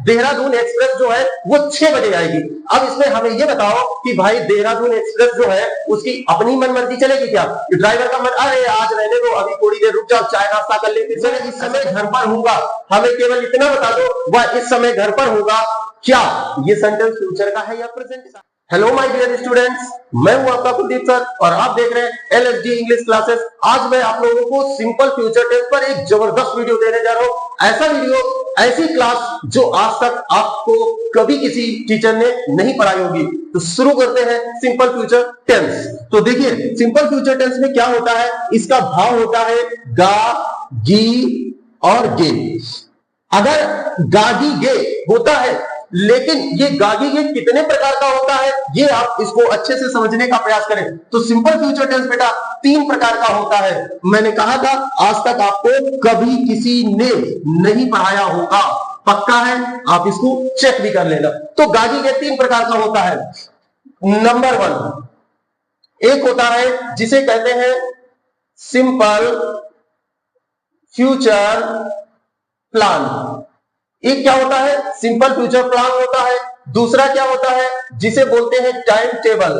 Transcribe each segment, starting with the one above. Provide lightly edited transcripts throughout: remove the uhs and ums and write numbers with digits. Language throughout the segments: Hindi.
देहरादून एक्सप्रेस जो है वो 6 बजे आएगी। अब इसमें हमें ये बताओ कि भाई देहरादून एक्सप्रेस जो है उसकी अपनी मनमर्जी चलेगी क्या? ड्राइवर का मन, अरे आज रहने दो, अभी थोड़ी देर रुक जाओ, चाय नाश्ता कर ले, फिर चले, इस समय घर पर होगा। हमें केवल इतना बता दो, वह इस समय घर पर होगा क्या? ये सेंटेंस फ्यूचर का है या प्रेजेंट का? हेलो माय डियर स्टूडेंट्स, मैं हूं आपका कुलदीप सर और आप देख रहे हैं एलएसडी इंग्लिश क्लासेस। आज मैं आप लोगों को सिंपल फ्यूचर टेंस पर एक जबरदस्त वीडियो देने जा रहा हूं। ऐसा वीडियो, ऐसी क्लास जो आज तक आपको कभी किसी टीचर ने नहीं पढ़ाई होगी। तो शुरू करते हैं सिंपल फ्यूचर टेंस। तो देखिए सिंपल फ्यूचर टेंस में क्या होता है, इसका भाव होता है गा, गी और गे। अगर गागी गे होता है, लेकिन ये गागी गे कितने प्रकार का होता है ये आप इसको अच्छे से समझने का प्रयास करें। तो सिंपल फ्यूचर टेंस बेटा 3 प्रकार का होता है। मैंने कहा था आज तक आपको कभी किसी ने नहीं पढ़ाया होगा, पक्का है, आप इसको चेक भी कर लेना। तो गागी गे 3 प्रकार का होता है। नंबर 1, एक होता है जिसे कहते हैं सिंपल फ्यूचर प्लान। एक क्या होता है, सिंपल फ्यूचर प्लान होता है। दूसरा क्या होता है, जिसे बोलते हैं टाइम टेबल,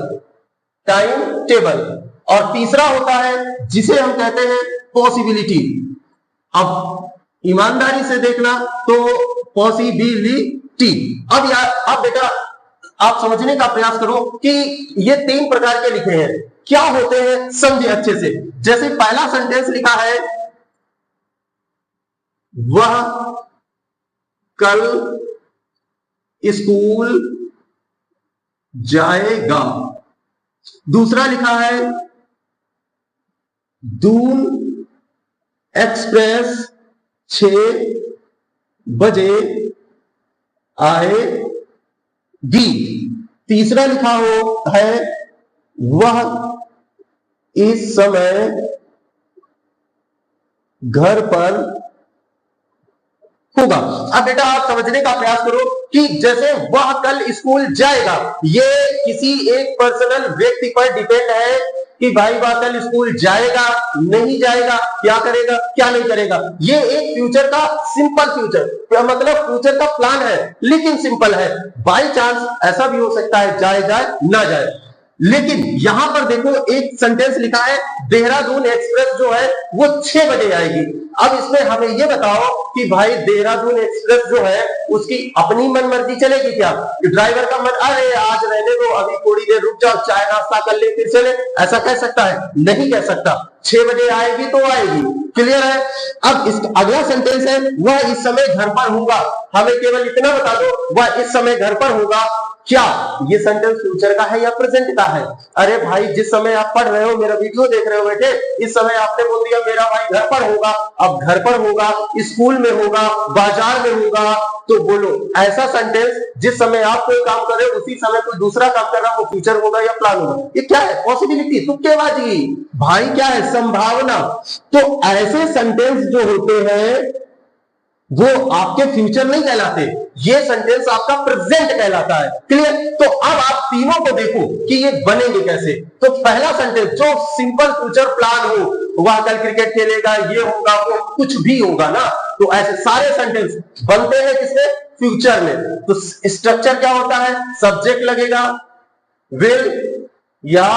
टाइम टेबल। और तीसरा होता है जिसे हम कहते हैं पॉसिबिलिटी। अब ईमानदारी से देखना तो पॉसिबिलिटी। अब बेटा आप समझने का प्रयास करो कि ये 3 प्रकार के लिखे हैं, क्या होते हैं समझे अच्छे से। जैसे पहला सेंटेंस लिखा है, वह कल स्कूल जाएगा। दूसरा लिखा है, दून एक्सप्रेस 6 बजे आएगी। तीसरा लिखा है, वह इस समय घर पर होगा। अब बेटा आप समझने का प्रयास करो कि जैसे वह कल स्कूल जाएगा, ये किसी एक पर्सनल व्यक्ति पर डिपेंड है कि भाई वह कल स्कूल जाएगा, नहीं जाएगा, क्या करेगा, क्या नहीं करेगा। ये एक फ्यूचर का सिंपल फ्यूचर मतलब फ्यूचर का प्लान है, लेकिन सिंपल है। बाय चांस ऐसा भी हो सकता है जाए ना जाए। लेकिन यहां पर देखो एक सेंटेंस लिखा है, देहरादून एक्सप्रेस जो है वो 6 बजे आएगी। अब इसमें हमें ये बताओ कि भाई देहरादून एक्सप्रेस जो है उसकी अपनी मनमर्जी चलेगी क्या? ड्राइवर का मन, अरे आज रहने दो, अभी थोड़ी देर रुक जाओ, चाय नाश्ता कर ले, फिर चले, ऐसा कह सकता है? नहीं कह सकता। 6 बजे आएगी तो आएगी, क्लियर है। अब इसका अगला सेंटेंस है, वह इस समय घर पर होगा। हमें केवल इतना बता दो, वह इस समय घर पर होगा क्या? ये सेंटेंस फ्यूचर का है या प्रेजेंट का है? अरे भाई जिस समय आप पढ़ रहे हो, मेरा वीडियो देख रहे हो बेटे, इस समय आपने बोल दिया मेरा भाई घर पर होगा। अब घर पर होगा, स्कूल में होगा, बाजार में होगा, तो बोलो ऐसा सेंटेंस जिस समय आप कोई काम कर रहे हो उसी समय कोई दूसरा काम कर रहा है, वो फ्यूचर होगा या प्लान होगा? ये क्या है? पॉसिबिलिटी, तुक्केबाजी भाई, क्या है? संभावना। तो ऐसे सेंटेंस जो होते हैं वो आपके फ्यूचर नहीं कहलाते, ये सेंटेंस आपका प्रेजेंट कहलाता है, क्लियर। तो अब आप तीनों को देखो कि ये बनेंगे कैसे। तो पहला सेंटेंस जो सिंपल फ्यूचर प्लान हो, वह कल क्रिकेट खेलेगा, ये होगा, वो कुछ भी होगा ना, तो ऐसे सारे सेंटेंस बनते हैं किसमें? फ्यूचर में। तो स्ट्रक्चर क्या होता है? सब्जेक्ट लगेगा, विल या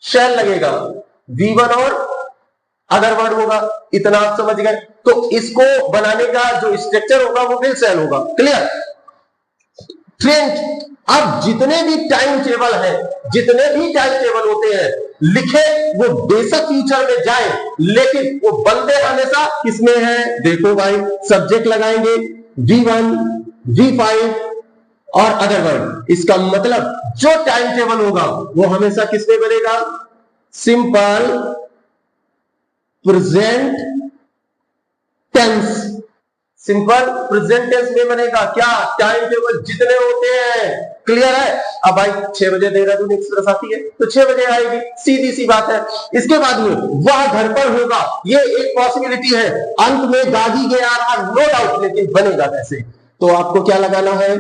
शैल लगेगा, V1 और अदर वर्ड होगा। इतना आप समझ गए। तो इसको बनाने का जो स्ट्रक्चर होगा वो विल शैल होगा, क्लियर। फ्रेंड्स अब जितने भी टाइम टेबल है, जितने भी टाइम टेबल होते हैं लिखे, वो बेशक फ्यूचर में जाए, लेकिन वो बनते हमेशा किसमें है? देखो भाई, सब्जेक्ट लगाएंगे V1, V5 और अदर वर्ड। इसका मतलब जो टाइम टेबल होगा वो हमेशा किसमें बनेगा? Simple present tense, simple present tense में बनेगा। क्या? टाइम टेबल जितने होते हैं, क्लियर है। अब भाई 6 बजे देहरादून एक्सप्रेस आती है तो 6 बजे आएगी, सीधी सी बात है। इसके बाद में वह घर पर होगा, ये एक पॉसिबिलिटी है। अंत में गागी गे आ रहा, नो डाउट, लेकिन बनेगा कैसे? तो आपको क्या लगाना है?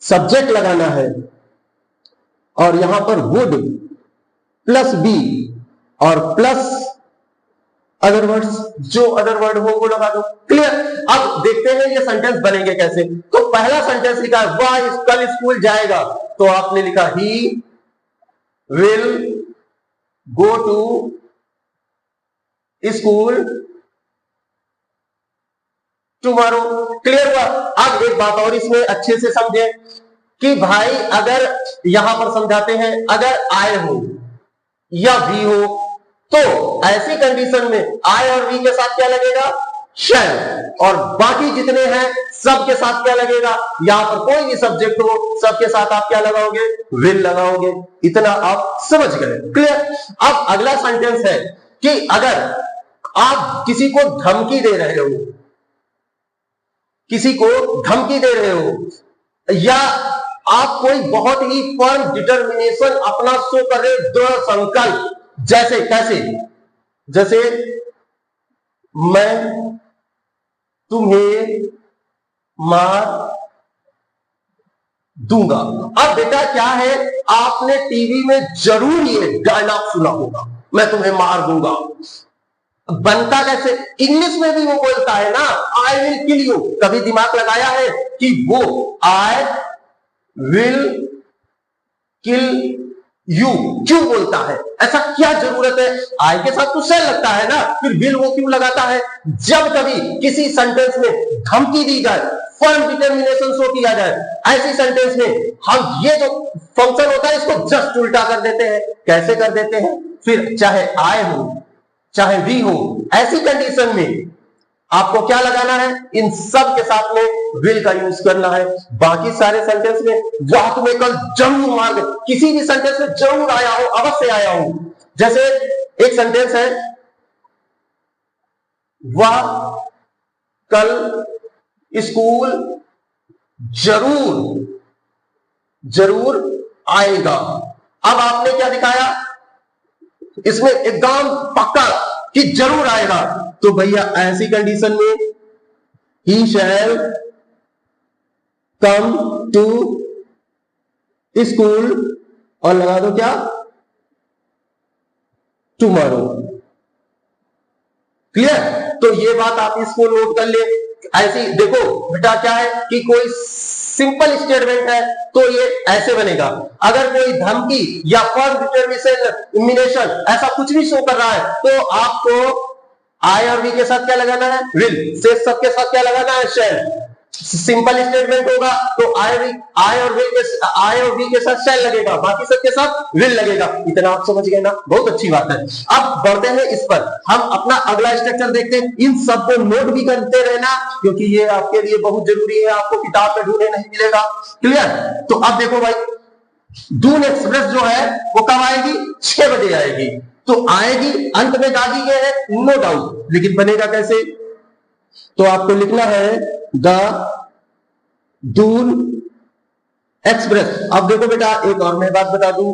सब्जेक्ट लगाना है, और यहां पर वुड प्लस बी और प्लस अदर वर्ड्स, जो अदर वर्ड हो वो लगा दो। क्लियर। अब देखते हैं ये सेंटेंस बनेंगे कैसे। तो पहला सेंटेंस लिखा है वह कल स्कूल जाएगा, तो आपने लिखा he will go to school tomorrow. Clear हुआ। अब एक बात और इसमें अच्छे से समझे कि भाई अगर यहां पर समझाते हैं, अगर आए हो या वी हो, तो ऐसी कंडीशन में आई और वी के साथ क्या लगेगा, शैल, और बाकी जितने हैं सबके साथ क्या लगेगा, यहां पर कोई भी सब्जेक्ट हो सबके साथ आप क्या लगाओगे, विल लगाओगे। इतना आप समझ गए। क्लियर। अब अगला सेंटेंस है कि अगर आप किसी को धमकी दे रहे हो, किसी को धमकी दे रहे हो, या आप कोई बहुत ही फर्म डिटर्मिनेशन अपना शो कर रहे हो, दृढ़ संकल्प, जैसे कैसे, जैसे मैं तुम्हें मार दूंगा। अब बेटा क्या है, आपने टीवी में जरूर ये डायलॉग सुना होगा, मैं तुम्हें मार दूंगा। बनता कैसे, इंग्लिश में भी वो बोलता है ना, आई विल किल यू। कभी दिमाग लगाया है कि वो आई विल किल यू क्यों बोलता है, ऐसा क्या जरूरत है, आई के साथ तो सेल लगता है ना, फिर विल वो क्यों लगाता है। जब कभी किसी सेंटेंस में धमकी दी जाए, फर्म डिटर्मिनेशन शो किया जाए, ऐसी सेंटेंस में हम ये जो फंक्शन होता है इसको जस्ट उल्टा कर देते हैं। कैसे कर देते हैं, फिर चाहे आई हो चाहे वी हो, ऐसी कंडीशन में आपको क्या लगाना है, इन सब के साथ में विल का यूज करना है। बाकी सारे सेंटेंस में वह तुम्हें कल जरूर मार दे, किसी भी सेंटेंस में जरूर आया हो, अवश्य आया हो। जैसे एक सेंटेंस है वह कल स्कूल जरूर आएगा। अब आपने क्या दिखाया, इसमें एकदम पक्का कि जरूर आएगा, तो भैया ऐसी कंडीशन में ही शैल कम टू स्कूल और लगा दो क्या, टुमारो। क्लियर। तो ये बात आप इसको नोट कर ले। ऐसी देखो बेटा क्या है कि कोई सिंपल स्टेटमेंट है तो ये ऐसे बनेगा। अगर कोई धमकी या फर्म डिटर्मिनेशन ऐसा कुछ भी शो कर रहा है तो आपको आई और वी के साथ क्या लगाना है, विल। से सबके साथ क्या लगाना है, शैल। सिंपल स्टेटमेंट होगा तो आई और वी के साथ शैल लगेगा, बाकी सबके साथ विल लगेगा। इतना आप समझ गए ना, बहुत अच्छी बात है। अब बढ़ते हैं इस पर, हम अपना अगला स्ट्रक्चर देखते हैं। इन सबको नोट भी करते रहना क्योंकि ये आपके लिए बहुत जरूरी है, आपको किताब में ढूंढने नहीं मिलेगा। क्लियर। तो अब देखो भाई, दून एक्सप्रेस जो है वो कब आएगी, 6 बजे आएगी। तो आएगी, अंत में दागी गए है नो डाउट, लेकिन बनेगा कैसे, तो आपको लिखना है द दून एक्सप्रेस। अब देखो बेटा एक और मैं बात बता दूं,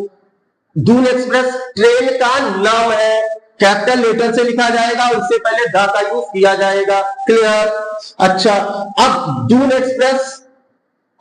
दून एक्सप्रेस ट्रेन का नाम है, कैपिटल लेटर से लिखा जाएगा, उससे पहले द का यूज किया जाएगा। क्लियर। अच्छा, अब दून एक्सप्रेस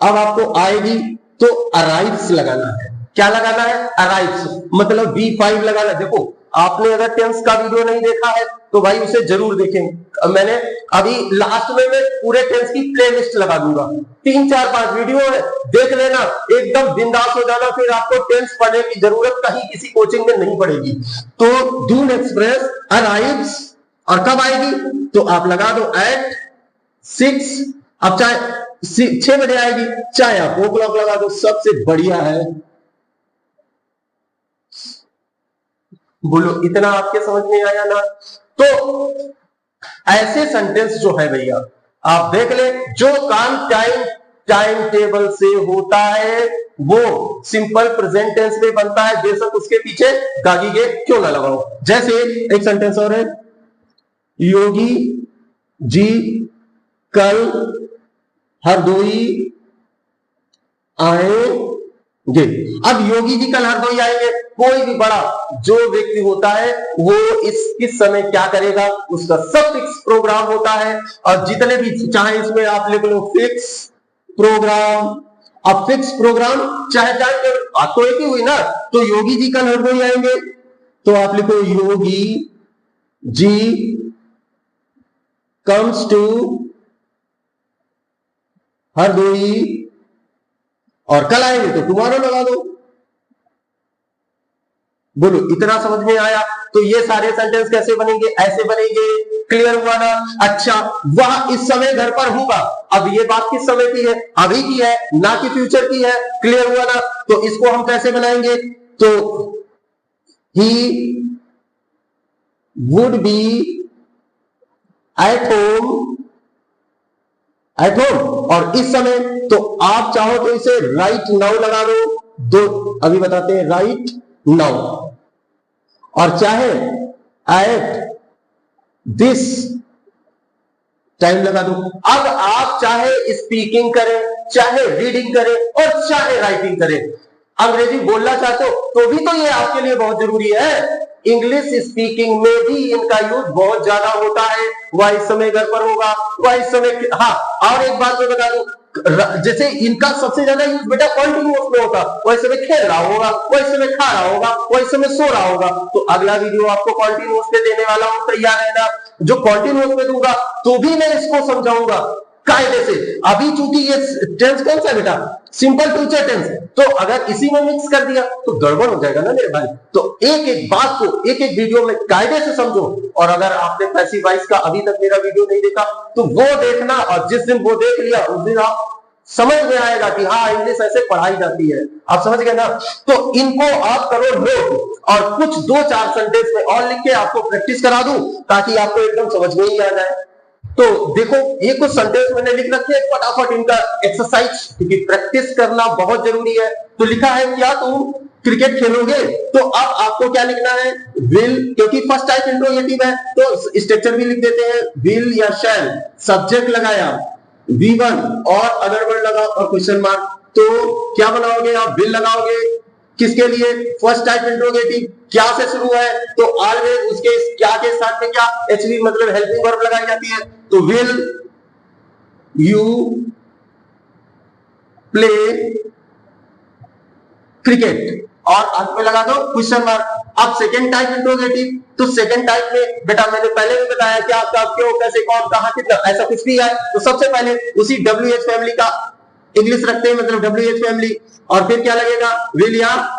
अब आपको आएगी तो अराइव्स लगाना है। क्या लगाना है, अराइव्स, मतलब V5 लगाना। देखो आपने अगर टेंस का वीडियो नहीं देखा है तो भाई उसे जरूर देखें। मैंने अभी लास्ट में मैं पूरे टेंस की प्लेलिस्ट लगा दूंगा, 3, 4, 5 वीडियो है, देख लेना, एकदम बिंदास हो जाना, फिर आपको टेंस पढ़ने की जरूरत कहीं किसी कोचिंग में नहीं पड़ेगी। तो दून एक्सप्रेस अराइव्स, और कब आएगी तो आप लगा दो एट 6। अब चाहे 6 बजे आएगी, चाहे आप ओ क्लॉक लगा दो, सबसे बढ़िया है। बोलो इतना आपके समझ में आया ना। तो ऐसे सेंटेंस जो है भैया आप देख ले, जो काम टाइम टेबल से होता है वो सिंपल प्रेजेंट टेंस में बनता है, बेशक उसके पीछे गागी गे क्यों ना लगाओ। जैसे एक सेंटेंस और है, योगी जी कल हरदोई आएंगे। अब योगी जी कल हरदोई आएंगे, कोई भी बड़ा जो व्यक्ति होता है वो किस समय क्या करेगा उसका सब फिक्स प्रोग्राम होता है। और जितने भी चाहे इसमें आप लिख लो फिक्स प्रोग्राम। अब फिक्स प्रोग्राम चाहे तो एक ही हुई ना, तो योगी जी कल हरदोई आएंगे तो आप लिखो योगी जी कम्स टू हरदोई, और कल आएंगे तो टुमारो लगा दो। बोलो इतना समझ में आया? तो ये सारे सेंटेंस कैसे बनेंगे? ऐसे बनेंगे। क्लियर हुआ ना? अच्छा, वह इस समय घर पर होगा, अब ये बात किस समय की है? अभी की है, ना कि फ्यूचर की है। क्लियर हुआ ना? तो इसको हम कैसे बनाएंगे? तो he would be at home, at home, और इस समय तो आप चाहो तो इसे राइट नाउ लगा दो, अभी बताते हैं, राइट नाउ, और चाहे एट दिस टाइम लगा दो। अब आप चाहे स्पीकिंग करें, चाहे रीडिंग करें, और चाहे राइटिंग करें, अंग्रेजी बोलना चाहते हो तो भी तो ये आपके लिए बहुत जरूरी है। इंग्लिश स्पीकिंग में भी इनका यूज बहुत ज्यादा होता है। वह इस समय घर पर होगा, वह इस समय, हाँ, और एक बात मैं बता दूं, जैसे इनका सबसे ज्यादा यूज बेटा कॉन्टिन्यूअस में होता, वह इस समय खेल रहा होगा, वह इस समय खा रहा होगा, वह इस समय सो रहा होगा। तो अगला वीडियो आपको कॉन्टिन्यूअस पे देने वाला हूं, तैयार रहना। जो कॉन्टिन्यूअस में दूंगा तो भी मैं इसको समझाऊंगा कायदे से। अभी चूंकि ये टेंस कौन सा बेटा? सिंपल फ्यूचर टेंस, तो अगर इसी में मिक्स कर दिया तो गड़बड़ हो जाएगा ना मेरे भाई। तो एक एक बात को एक एक वीडियो में कायदे से समझो। और अगर आपने पैसिव वॉइस का अभी तक मेरा वीडियो नहीं देखा तो वो देखना, और जिस दिन वो देख लिया उस दिन आप समझ में आएगा कि हाँ, इंग्लिश ऐसे पढ़ाई जाती है। आप समझ गए ना? तो इनको आप करो नोट, और कुछ 2-4 सेंटेंस में और लिख के आपको प्रैक्टिस करा दूं, ताकि आपको एकदम समझ में ही आ जाए। तो देखो, ये कुछ सेंटेंस मैंने लिख रखे हैं, फटाफट इनका एक्सरसाइज, क्योंकि प्रैक्टिस करना बहुत जरूरी है। तो लिखा है, क्या तुम क्रिकेट खेलोगे? तो अब आपको क्या लिखना है? विल, क्योंकि फर्स्ट टाइप इंट्रोगेटिव है तो स्ट्रक्चर भी लिख देते हैं, विल या शैल, सब्जेक्ट लगाया V1 और अदर वर्ड लगा और क्वेश्चन मार्क। तो क्या बनाओगे आप? विल लगाओगे, किसके लिए? फर्स्ट टाइप इंट्रोगेटिव, क्या से शुरू है तो ऑलवेज उसके क्या के साथ में क्या एचवी मतलब हेल्पिंग वर्ब लगाई जाती है। तो विल यू प्ले क्रिकेट, और अंत में लगा दो क्वेश्चन मार्क। अब सेकेंड टाइप इंट्रोगेटिव, तो सेकेंड टाइप में बेटा मैंने पहले भी बताया क्या, कब, क्यों, कैसे, कौन, कहां, कितना, ऐसा कुछ भी है तो सबसे पहले उसी WH फैमिली का इंग्लिश रखते हैं, मतलब WH फैमिली, और फिर क्या लगेगा? विल या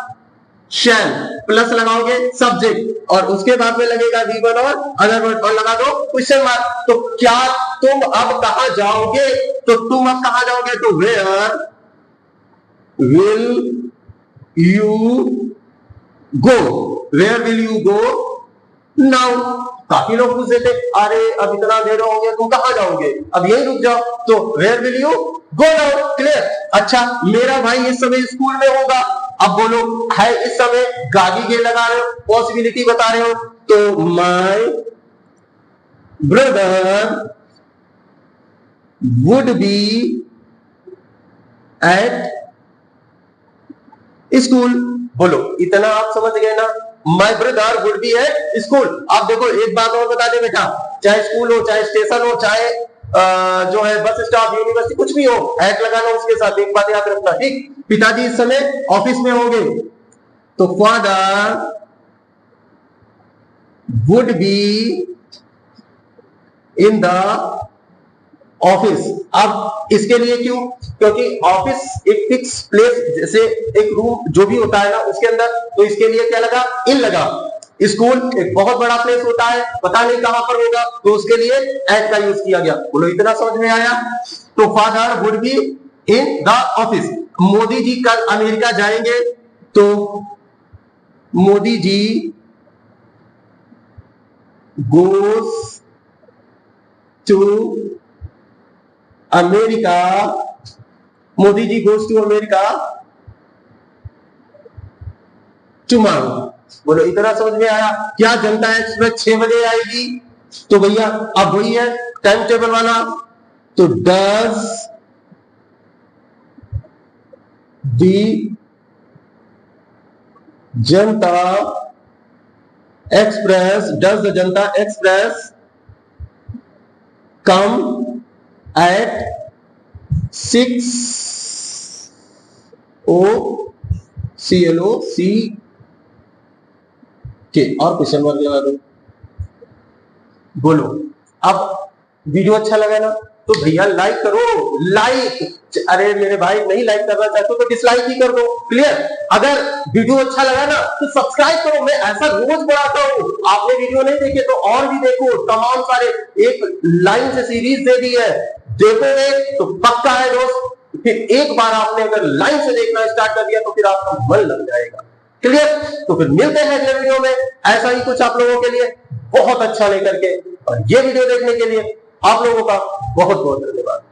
शैल, प्लस लगाओगे सब्जेक्ट, और उसके बाद में लगेगा V1 और अदर वर्ड, और लगा दो क्वेश्चन मार्क। तो क्या तुम अब कहां जाओगे? तो तुम अब कहां जाओगे? तो where will you go, where will you go now. काफी लोग पूछ देते, अरे अब इतना देर हो गया, तुम कहां जाओगे? अब यही रुक जाओ। तो where will you go now. Clear? अच्छा, मेरा भाई इस समय स्कूल में होगा। अब बोलो, है इस समय, गाड़ी के लगा रहे हो, पॉसिबिलिटी बता रहे हो, तो my brother would be at school. बोलो इतना आप समझ गए ना? My brother would be at school. आप देखो, एक बात और बता दे बेटा, चाहे स्कूल हो, चाहे स्टेशन हो, चाहे जो है बस स्टॉप, यूनिवर्सिटी, कुछ भी हो, एट लगाना उसके साथ। एक बात याद रखना, ठीक? पिताजी इस समय ऑफिस में होंगे, तो father would be in the office. अब इसके लिए क्यों? क्योंकि ऑफिस एक फिक्स प्लेस, जैसे एक रूम जो भी होता है ना उसके अंदर, तो इसके लिए क्या लगा? इन लगा। स्कूल एक बहुत बड़ा प्लेस होता है, पता नहीं कहां पर होगा, तो उसके लिए एट का यूज किया गया। बोलो इतना समझ में आया? तो father would be in the office. Modi ji कल अमेरिका जाएंगे, तो Modi ji goes to America, Modi ji goes to America tomorrow. बोलो इतना समझ में आया? क्या जनता एक्सप्रेस 6 बजे आएगी, तो भैया अब वही है टाइम टेबल वाला। तो does the Janata express, does the Janata express come eight 6 OCLOC के, और क्वेश्चन मार्क लगा दो। बोलो। अब वीडियो अच्छा लगा ना तो भैया लाइक करो, लाइक। अरे मेरे भाई नहीं लाइक करना चाहते हो तो डिसलाइक ही कर दो, क्लियर। अगर वीडियो अच्छा लगा ना तो सब्सक्राइब करो, मैं ऐसा रोज बढ़ाता हूं। आपने वीडियो नहीं देखे तो और भी देखो, तमाम सारे एक लाइन से सीरीज दे दी है, देखोगे तो पक्का है दोस्त। फिर एक बार आपने अगर लाइन से देखना स्टार्ट कर दिया तो फिर आपका मन लग जाएगा, क्लियर। तो फिर मिलते हैं अगले वीडियो में ऐसा ही कुछ आप लोगों के लिए बहुत अच्छा लेकर के। और ये वीडियो देखने के लिए आप लोगों का बहुत बहुत धन्यवाद।